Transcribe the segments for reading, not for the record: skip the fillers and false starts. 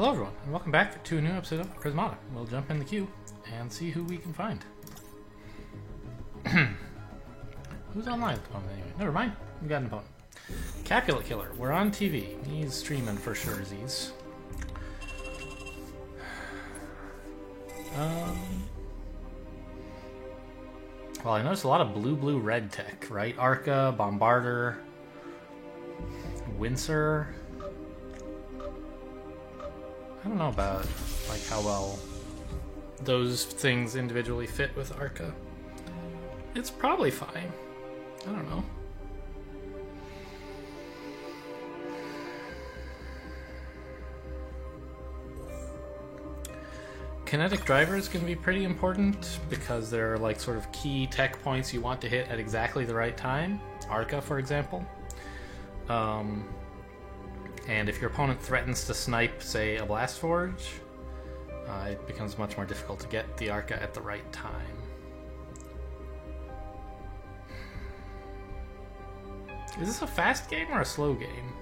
Hello everyone, and welcome back to a new episode of Prismata. We'll jump in the queue and see who we can find. Who's online at the moment anyway? Never mind, we got an opponent. Capulet Killer, we're on TV. He's streaming for sure, Z's. Well, I noticed a lot of blue-red tech, right? Arca, Bombarder, Windsor. I don't know about like how well those things individually fit with Arca. It's probably fine. I don't know. Kinetic drivers can be pretty important because they're like sort of key tech points you want to hit at exactly the right time. Arca, for example. And if your opponent threatens to snipe, say, a Blast Forge, it becomes much more difficult to get the Arca at the right time. Is this a fast game or a slow game?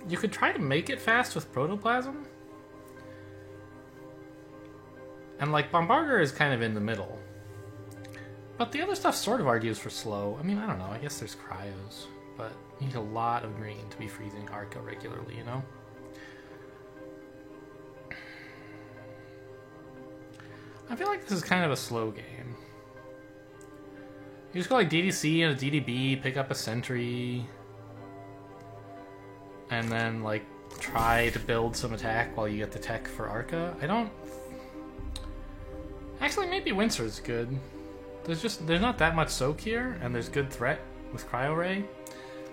You could try to make it fast with Protoplasm. And, like, Bombarder is kind of in the middle. But the other stuff sort of argues for slow. I mean, I don't know. I guess there's Cryos. But you need a lot of green to be freezing Arca regularly, you know? I feel like this is kind of a slow game. You just go like DDC and a DDB, pick up a Sentry, and then like try to build some attack while you get the tech for Arca. I don't... Actually, maybe Windsor's good. There's not that much soak here, and there's good threat with Cryo Ray,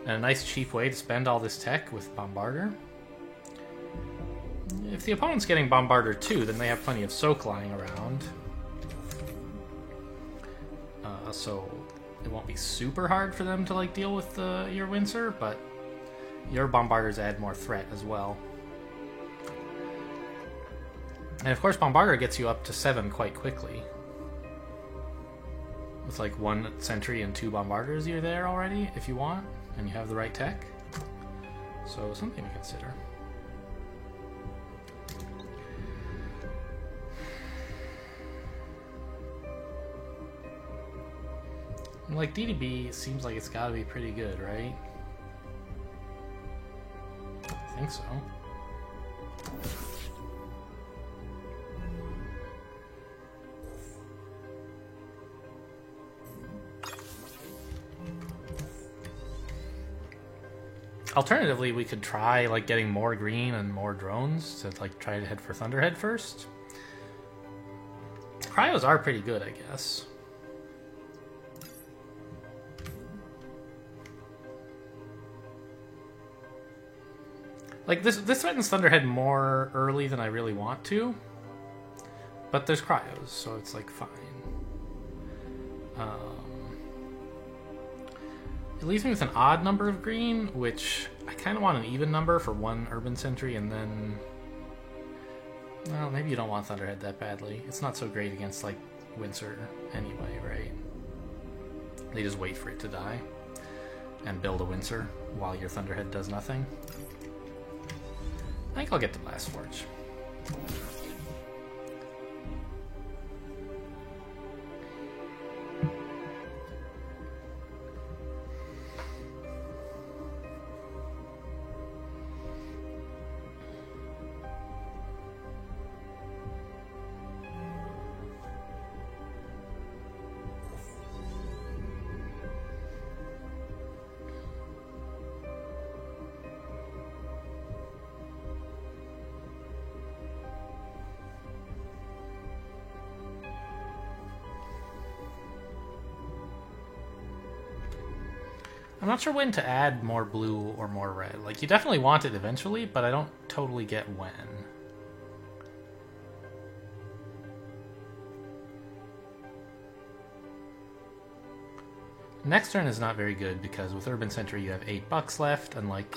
and a nice cheap way to spend all this tech with Bombarder. If the opponent's getting Bombarder too, then they have plenty of soak lying around. So it won't be super hard for them to like deal with your Windsor, but your Bombarders add more threat as well. And of course Bombarder gets you up to 7 quite quickly. With like 1 Sentry and 2 Bombarders, you're there already if you want, and you have the right tech. So something to consider. Like, DDB seems like it's gotta be pretty good, right? I think so. Alternatively, we could try, like, getting more green and more drones to, like, try to head for Thunderhead first. Cryos are pretty good, I guess. Like, this threatens Thunderhead more early than I really want to. But there's Cryos, so it's, like, fine. It leaves me with an odd number of green, which I kind of want an even number for 1 Urban Sentry, and then... Well, maybe you don't want Thunderhead that badly. It's not so great against, like, Windsor anyway, right? They just wait for it to die and build a Windsor while your Thunderhead does nothing. I think I'll get the Blast Forge. I'm not sure when to add more blue or more red. Like, you definitely want it eventually, but I don't totally get when. Next turn is not very good because with Urban Sentry you have $8 left, and like,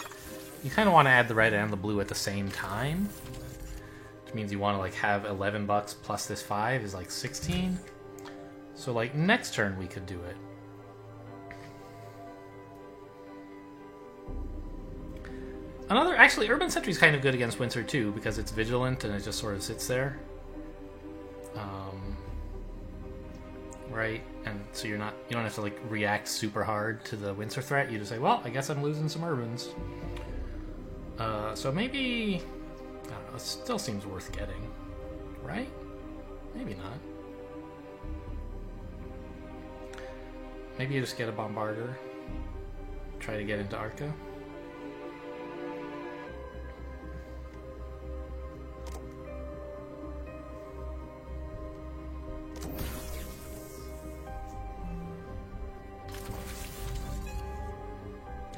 you kind of want to add the red and the blue at the same time. Which means you want to like have $11 plus this 5 is like 16. So like next turn we could do it. Actually, Urban Sentry is kind of good against Windsor too, because it's vigilant and it just sort of sits there. Right? And so you don't have to like react super hard to the Windsor threat. You just say, well, I guess I'm losing some Urbans. So maybe, I don't know, it still seems worth getting, right? Maybe not. Maybe you just get a Bombarder, try to get into Arca.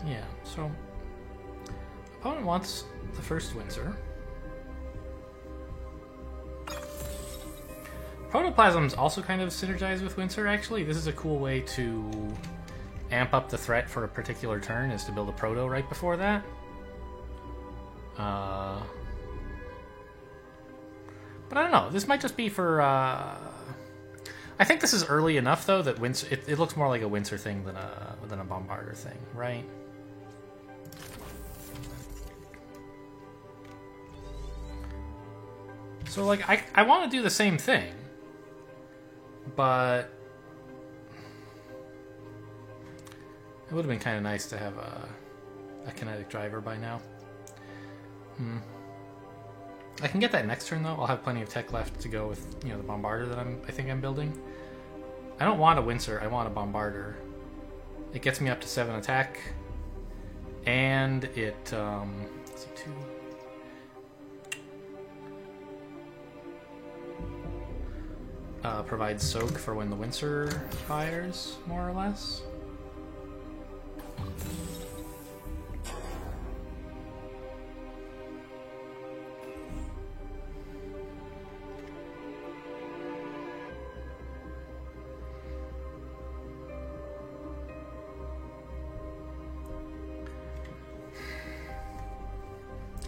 Yeah, so opponent wants the first Windsor. Protoplasms also kind of synergize with Windsor, actually. This is a cool way to amp up the threat for a particular turn, is to build a Proto right before that. But I don't know, this might just be for... I think this is early enough, though, that Windsor, it looks more like a Windsor thing than a Bombarder thing, right? So, like, I want to do the same thing, but it would have been kind of nice to have a kinetic driver by now. I can get that next turn, though. I'll have plenty of tech left to go with, you know, the Bombarder that I think I'm building. I don't want a Windsor, I want a Bombarder. It gets me up to 7 attack, and it, let's see, 2... provides soak for when the Windsor fires, more or less.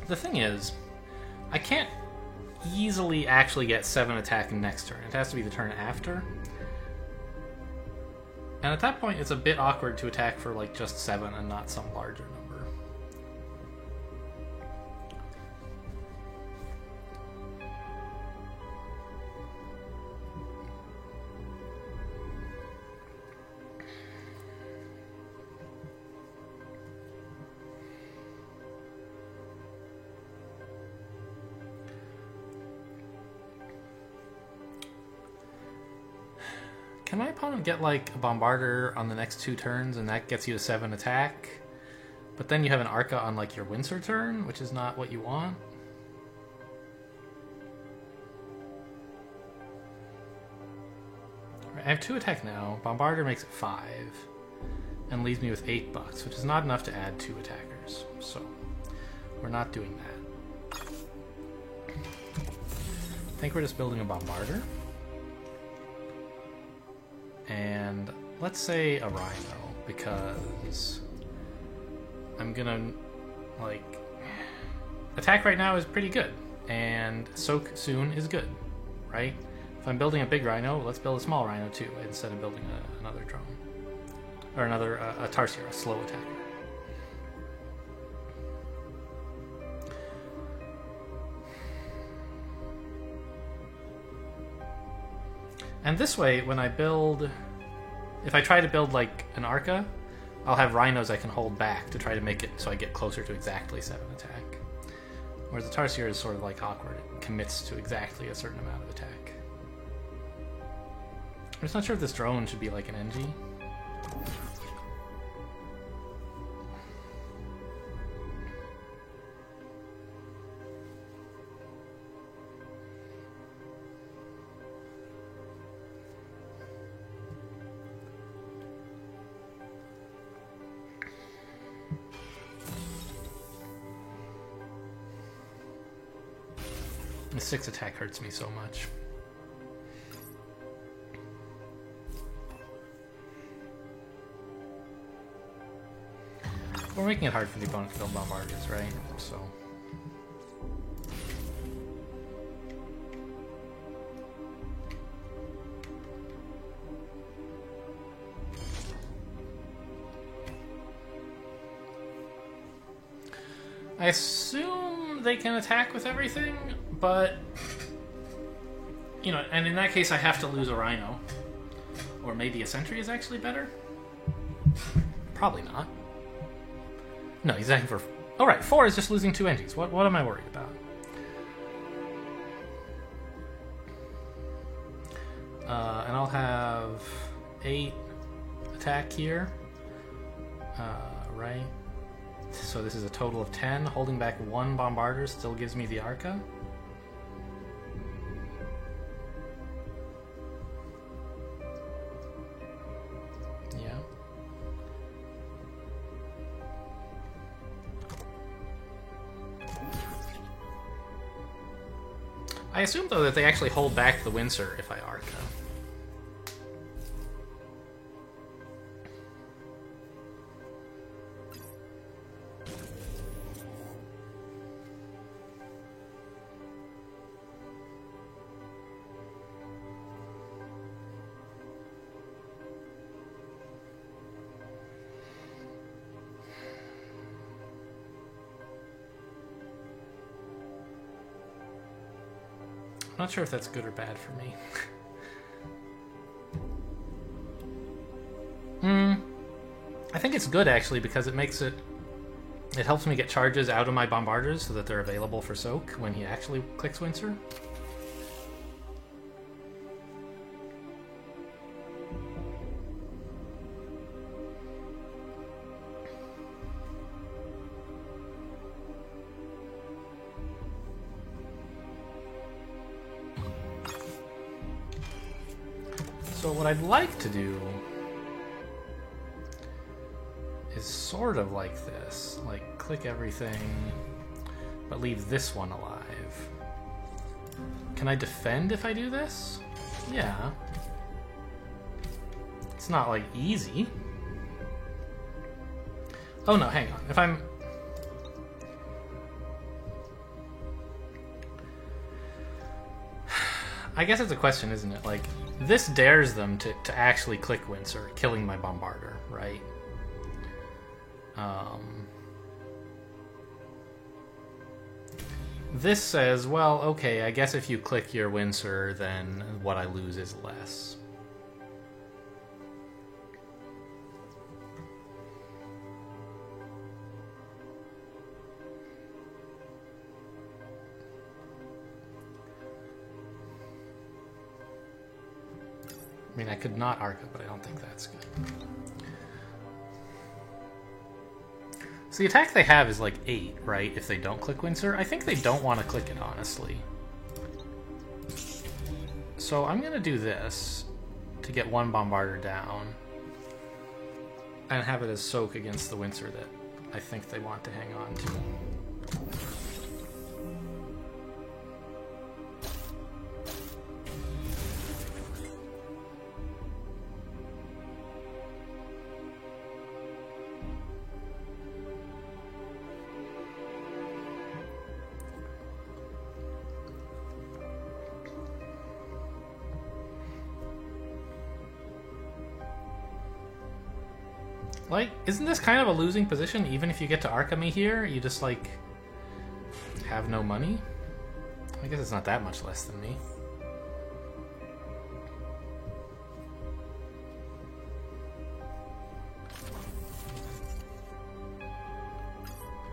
The thing is, I can't easily actually get 7 attack next turn. It has to be the turn after. And at that point, it's a bit awkward to attack for like just 7 and not some larger number. Can my opponent get like a Bombarder on the next 2 turns and that gets you to 7 attack? But then you have an Arca on like your Windsor turn, which is not what you want. Right, I have 2 attack now. Bombarder makes it 5 and leaves me with $8, which is not enough to add 2 attackers. So we're not doing that. I think we're just building a Bombarder. And let's say a Rhino, because I'm gonna, like, attack right now is pretty good, and soak soon is good, right? If I'm building a big Rhino, let's build a small Rhino too, instead of building another drone. Or another, a Tarsier, a slow attacker. And this way, when I build... If I try to build, like, an Arca, I'll have Rhinos I can hold back to try to make it so I get closer to exactly 7 attack. Whereas the Tarsier is sort of, like, awkward. It commits to exactly a certain amount of attack. I'm just not sure if this drone should be, like, an NG. The 6 attack hurts me so much. We're making it hard for the opponent to build Bombarders, right? So... I assume they can attack with everything, but... You know, and in that case I have to lose a Rhino. Or maybe a Sentry is actually better? Probably not. No, he's attacking for... Oh, right, 4 is just losing 2 entries. What am I worried about? And I'll have 8 attack here. Right. So this is a total of 10. Holding back 1 Bombarder still gives me the Arca. Yeah. I assume, though, that they actually hold back the Windsor if I Arca. I'm not sure if that's good or bad for me. I think it's good, actually, because it makes it... It helps me get charges out of my Bombarders so that they're available for Soak when he actually clicks Windsor. So what I'd like to do is sort of like this, like click everything, but leave this one alive. Can I defend if I do this? Yeah. It's not like easy. Oh no, hang on. If I'm... I guess it's a question, isn't it? Like, this dares them to actually click Windsor, killing my Bombarder, right? This says, well, okay, I guess if you click your Windsor, then what I lose is less. I mean, I could not Arca, but I don't think that's good. So the attack they have is like 8, right? If they don't click Windsor. I think they don't want to click it, honestly. So I'm going to do this to get 1 Bombarder down. And have it as Soak against the Windsor that I think they want to hang on to. Like, isn't this kind of a losing position? Even if you get to Arca me here, you just, like, have no money? I guess it's not that much less than me.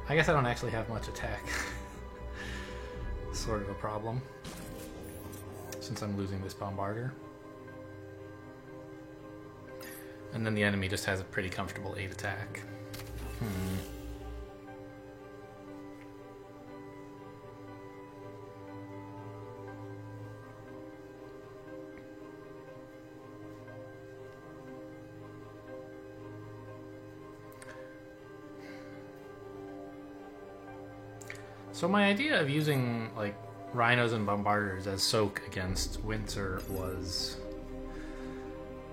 I guess I don't actually have much attack. Sort of a problem. Since I'm losing this Bombarder. And then the enemy just has a pretty comfortable 8 attack. So my idea of using, like, Rhinos and Bombarders as Soak against Windsor was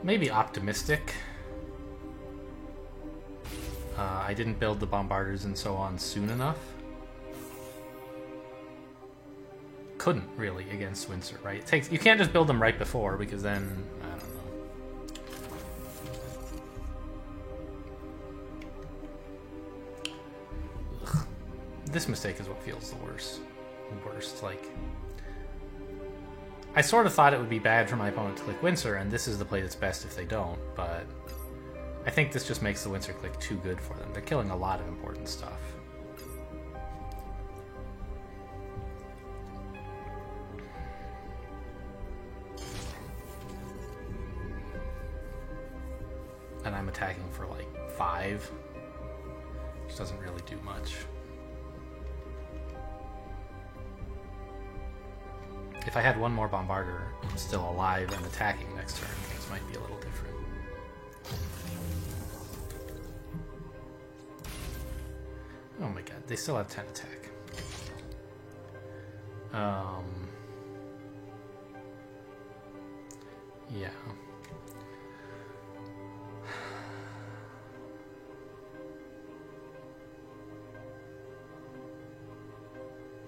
maybe optimistic. I didn't build the Bombarders and so on soon enough. Couldn't really against Windsor, right? It takes, you can't just build them right before because then, I don't know. this mistake is what feels the worst. Like, I sort of thought it would be bad for my opponent to click Windsor, and this is the play that's best if they don't, but I think this just makes the Windsor click too good for them. They're killing a lot of important stuff. And I'm attacking for like 5, which doesn't really do much. If I had one more Bombarder still alive and attacking next turn, things might be a little different. Oh my god, they still have 10 attack. Yeah.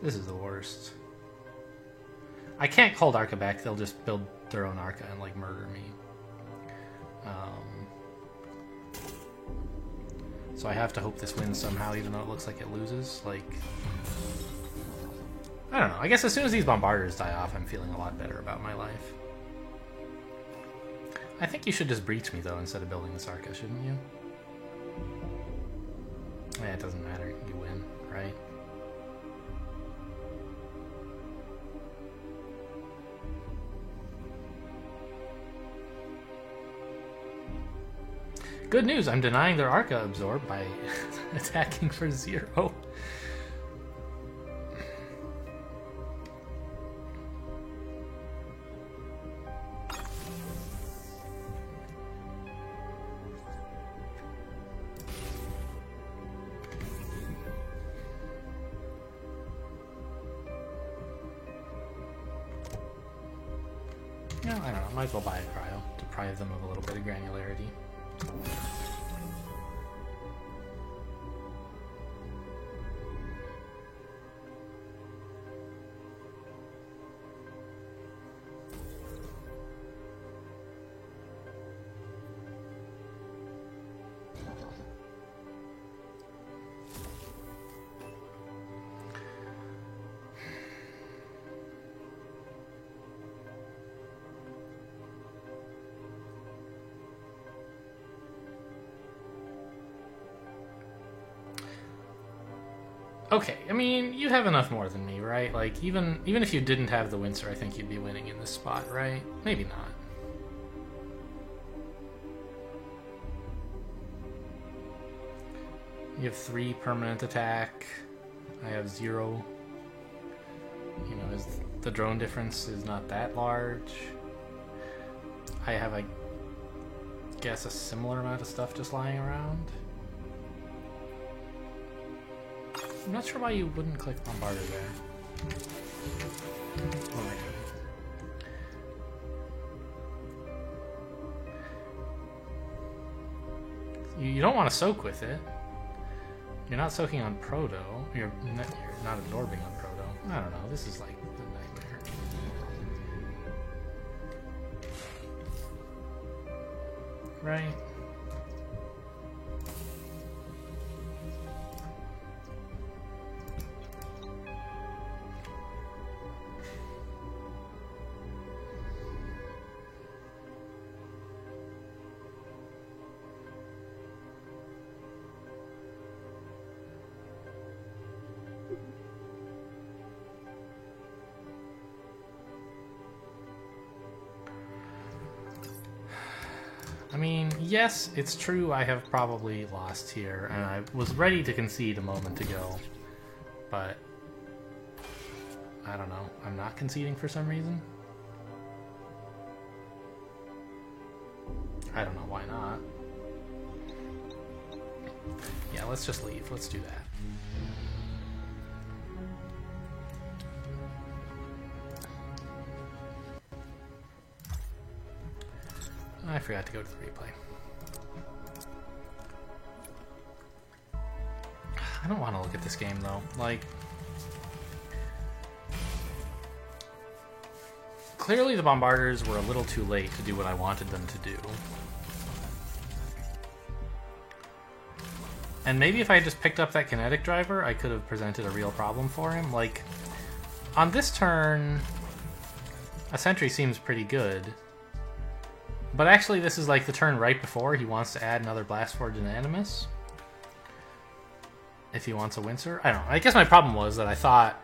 This is the worst. I can't hold Arca back, they'll just build their own Arca and like murder me. So I have to hope this wins somehow, even though it looks like it loses. Like, I don't know. I guess as soon as these Bombarders die off, I'm feeling a lot better about my life. I think you should just breach me, though, instead of building this Arca, shouldn't you? Yeah, it doesn't matter. You win, right? Good news, I'm denying their Arca Absorb by attacking for 0. No, I don't know, might as well buy a Cryo, deprive them of a little bit of granularity. Okay, I mean, you have enough more than me, right? Like, even if you didn't have the Windsor, I think you'd be winning in this spot, right? Maybe not. You have 3 permanent attack. I have 0. You know, the drone difference is not that large. I have, I guess, a similar amount of stuff just lying around. I'm not sure why you wouldn't click Bombarder there. Oh my god. You don't want to soak with it. You're not soaking on Proto. You're not absorbing on Proto. I don't know. This is like the nightmare. Right? I mean, yes, it's true I have probably lost here, and I was ready to concede a moment ago, but I don't know. I'm not conceding for some reason. I don't know why not. Yeah, let's just leave. Let's do that. I forgot to go to the replay. I don't want to look at this game though. Like, clearly the Bombarders were a little too late to do what I wanted them to do. And maybe if I had just picked up that kinetic driver, I could have presented a real problem for him. Like, on this turn, a sentry seems pretty good. But actually, this is like the turn right before he wants to add another Blastforge and Animus. If he wants a Windsor. I don't know. I guess my problem was that I thought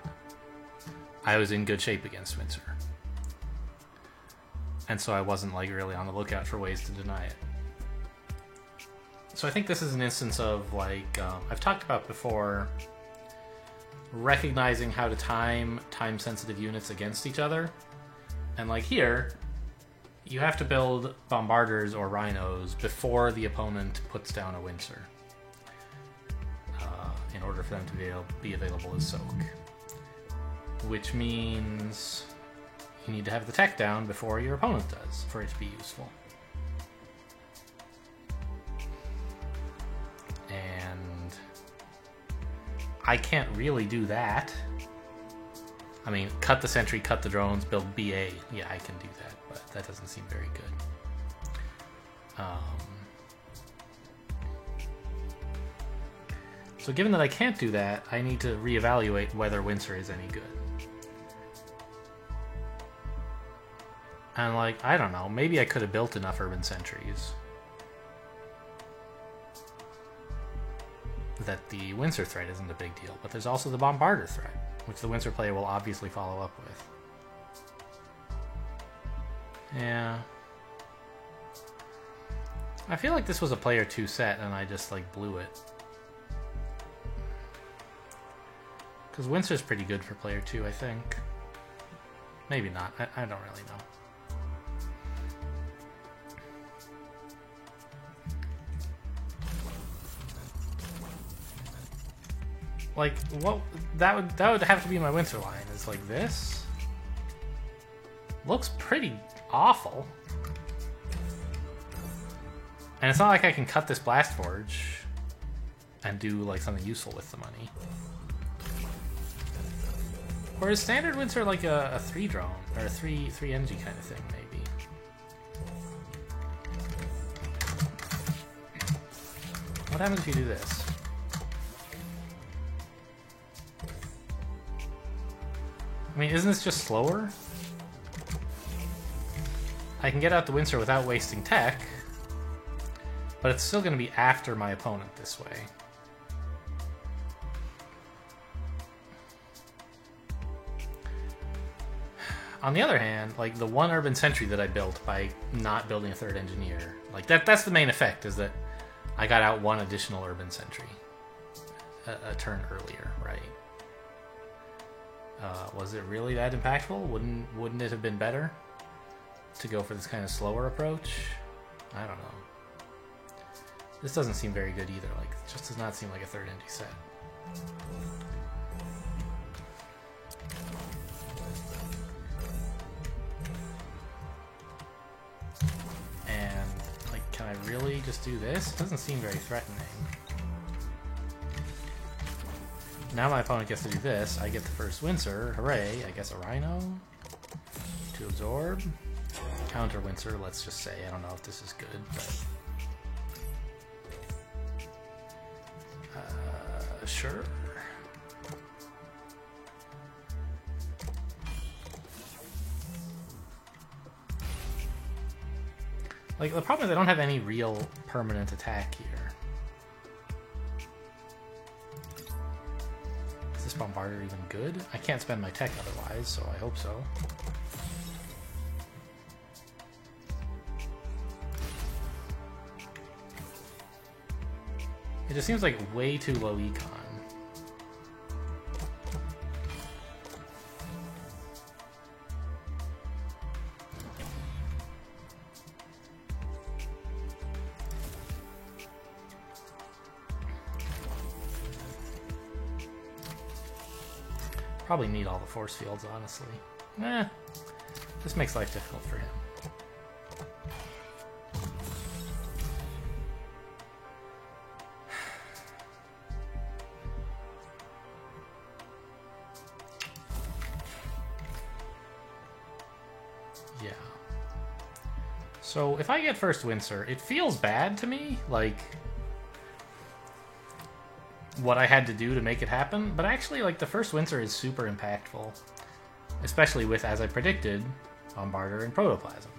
I was in good shape against Windsor. And so I wasn't like really on the lookout for ways to deny it. So I think this is an instance of like, I've talked about before, recognizing how to time time-sensitive units against each other. And like here, you have to build Bombarders or Rhinos before the opponent puts down a Windsor. In order for them to be available as soak. Which means you need to have the tech down before your opponent does for it to be useful. And I can't really do that. I mean, cut the sentry, cut the drones, build BA. Yeah, I can do that, but that doesn't seem very good. So given that I can't do that, I need to reevaluate whether Windsor is any good. And like, I don't know, maybe I could have built enough urban sentries that the Windsor threat isn't a big deal, but there's also the Bombarder threat, which the Windsor player will obviously follow up with. Yeah. I feel like this was a player 2 set and I just like blew it. Because Windsor's pretty good for player 2, I think. Maybe not. I don't really know. Like, what? That would have to be my Windsor line. Is like this. Looks pretty awful. And it's not like I can cut this Blastforge and do like something useful with the money. Or is standard Windsor like a 3 drone or a 3 energy kind of thing, maybe? What happens if you do this? I mean, isn't this just slower? I can get out the Windsor without wasting tech, but it's still going to be after my opponent this way. On the other hand, like the one urban sentry that I built by not building a 3rd engineer, like that's the main effect, is that I got out one additional urban sentry a turn earlier, right? Was it really that impactful? Wouldn't it have been better to go for this kind of slower approach? I don't know. This doesn't seem very good either. Like, it just does not seem like a 3rd engie set. And like, can I really just do this? It doesn't seem very threatening. Now my opponent gets to do this. I get the first Windsor. Hooray. I guess a Rhino to absorb. Counter Windsor, let's just say. I don't know if this is good, but... sure. Like, the problem is I don't have any real permanent attack here. Is this Bombarder even good? I can't spend my tech otherwise, so I hope so. It just seems like way too low econ. Probably need all the force fields, honestly. This makes life difficult for him. Yeah. So if I get first Windsor, it feels bad to me. Like, what I had to do to make it happen, but actually, like, the first Windsor is super impactful. Especially with, as I predicted, Bombarder and Protoplasm.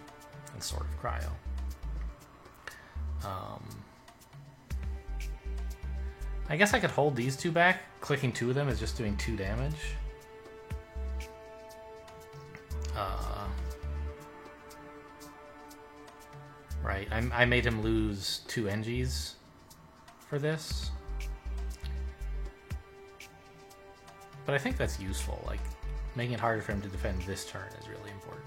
And Sword of Cryo. I guess I could hold these two back. Clicking 2 of them is just doing 2 damage. Right, I made him lose 2 NGs for this. But I think that's useful, like, making it harder for him to defend this turn is really important.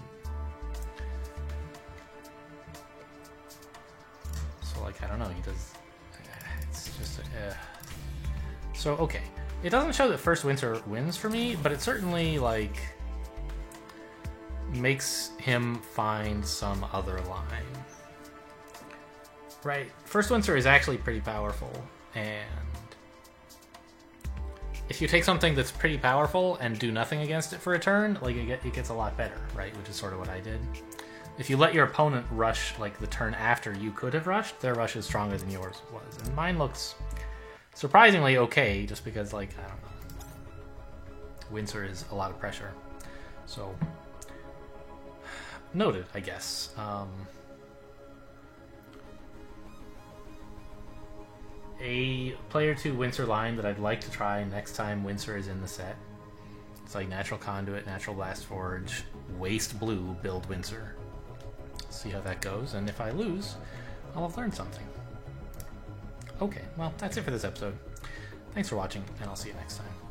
So, like, I don't know, he does... It's just... So, okay. It doesn't show that first Windsor wins for me, but it certainly, like, makes him find some other line. Right, first Windsor is actually pretty powerful, and if you take something that's pretty powerful and do nothing against it for a turn, like, it gets a lot better, right? Which is sort of what I did. If you let your opponent rush, like, the turn after you could have rushed, their rush is stronger than yours was. And mine looks surprisingly okay, just because, like, I don't know. Windsor is a lot of pressure. So, noted, I guess. A player 2 Windsor line that I'd like to try next time Windsor is in the set. It's like Natural Conduit, Natural Blast Forge, Waste Blue, build Windsor. See how that goes, and if I lose, I'll have learned something. Okay, well, that's it for this episode. Thanks for watching, and I'll see you next time.